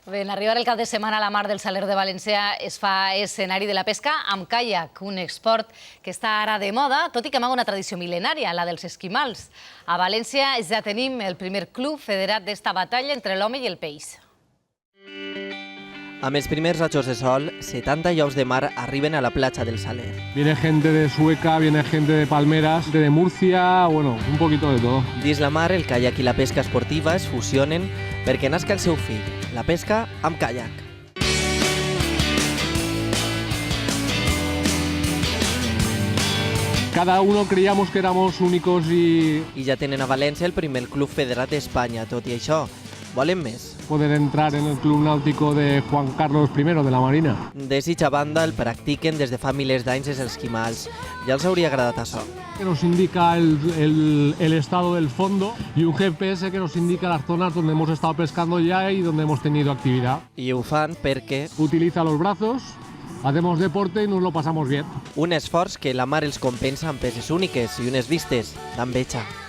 Bé, en arribar el cap de setmana a la mar del Saler de València es fa escenari de la pesca amb caiac, un esport que està ara de moda, tot i que amaga una tradició mil·lenària, la dels esquimals. A València ja tenim el primer club federat d'esta batalla entre l'home i el peix. Amb els primers rajos de sol, 70 llaus de mar arriben a la platja del Saler. Viene gente de Sueca, viene gente de Palmeras, de Murcia, bueno, un poquito de todo. Dins la mar, el caiac i la pesca esportiva es fusionen perquè nasca el seu fill, la pesca amb caiac. Cada uno creíamos que éramos únicos y I ja tenen a València el primer club federat d'Espanya. Tot i això, volen més. poder entrar en el club náutico de Juan Carlos I de la Marina. De mitja banda el practiquen des de fa milers d'anys els esquimals. Ja els hauria agradat això. Que nos indica el estado del fondo y un GPS que nos indica las zonas donde hemos estado pescando ya y donde hemos tenido actividad. I ho fan perquè Utiliza los brazos, hacemos deporte y nos lo pasamos bien. un esforç que la mar els compensa amb peces úniques i unes vistes d'enveja.